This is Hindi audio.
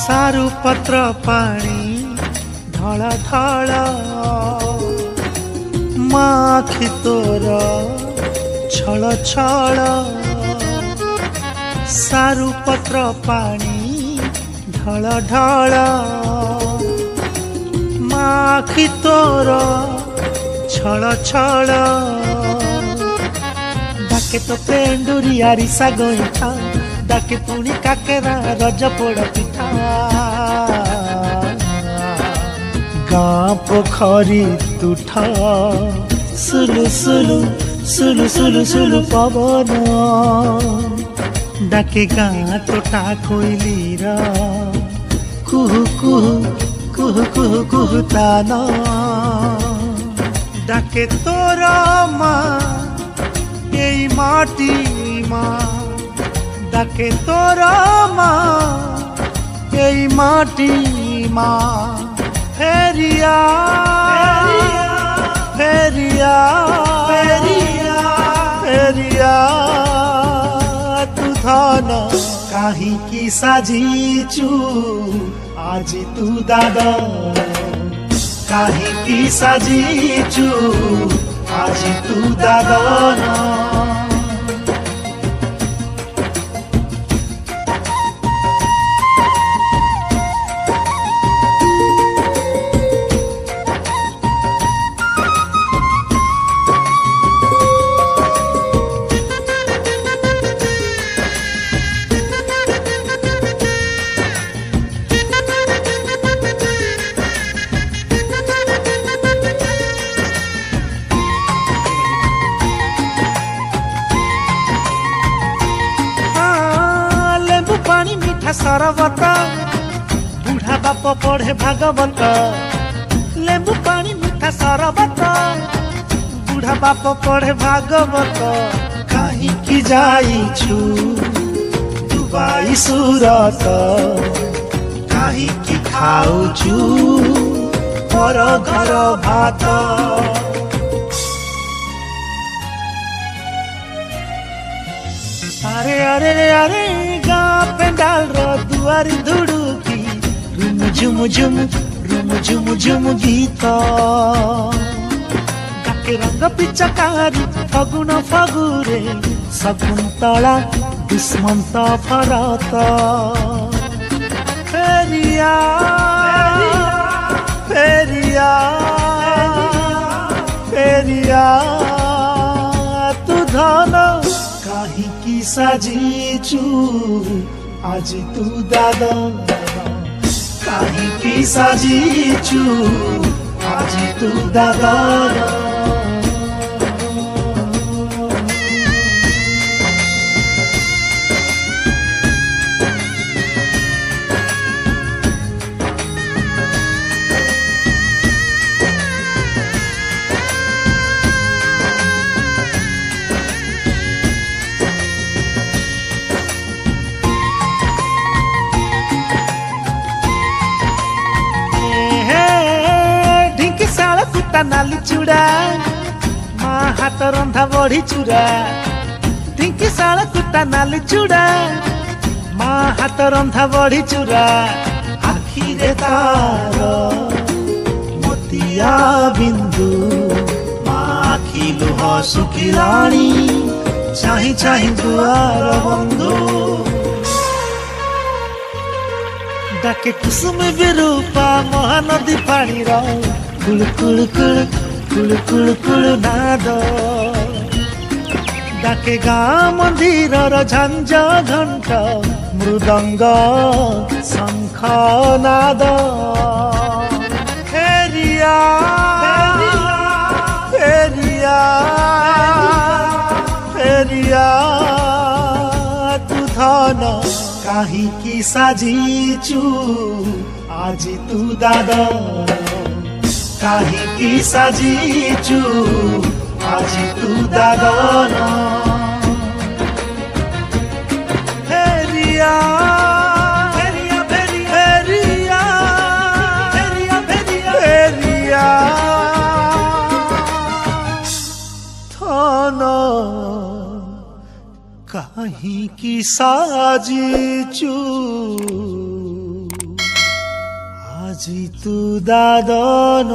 सारू पत्र पानी ढल ढल माखि तोर छल छल सारू पत्र पानी ढल ढल माखि तोर छल छल डाके तो पेंडुरिया रिसा गईठा डाके पुणी काकेरा रज पोड़ पिठा गाँ पोखरी तुठा सुलु सुलु सुलु सुलु सुलु पवन डाके गाँ तोटा कोइलीर कुहु कुहु कुहु कुहु कुहु तान डाके तोर माँ এই মাটি মা ডাকে তোর মা এই মাটি মা ফেরিয়া ফেরিয়া ফেরিয়া ফেরিয়া তু ধন কাহিকি সাজিছু আজি তু দাদা কাহিকি সাজিছু আজি তু দাদন पानी मीठा सरबत बुढ़ा बाप पढ़े भागवत लेंबू पानी मीठा सरबत बुढ़ा बाप पढ़े भागवत कहीं की जाइछु दुबई सूरत कहीं की खाउछु पर घर भात अरे अरे अरे गाँ पेंडाल रो दुआरी धुड़ुकी रुम झुम झुम रुम झुम झुम गीत डाके रंग पिचकारी फगुन फगुरे शकुन्तला दुष्मंत भरत फेरिया फेरिया फेरिया तू धन काहिकी साजिछु आज तू दादा काहिकी साजिछु आज तू दादा नाली चूड़ा माँ हाथ रंधा बड़ी चूड़ा ढिंकी शाला कुत्ता नाली चूड़ा माँ हाथ रंधा बड़ी चूड़ा आखिरे तार मोतिया बिंदु माँ आखि लुह सुखिलाणी चाही चाही दुआर बंधु डाके कुसुम विरूपा महानदी पानी रो कुल कुल कुल कुल कुल कुल नाद डाके गाँ मंदिर झंझ घंट मृदंग शंख नाद फेरिया फेरिया फेरिया तू धन काहिकी साजिछु आज तू दादा काहिकी साजिछु आज तू दादन फेरिया फेरिया फेरिया फेरिया फेरिया फेरिया थन काहिकी साजिछु जितू दादन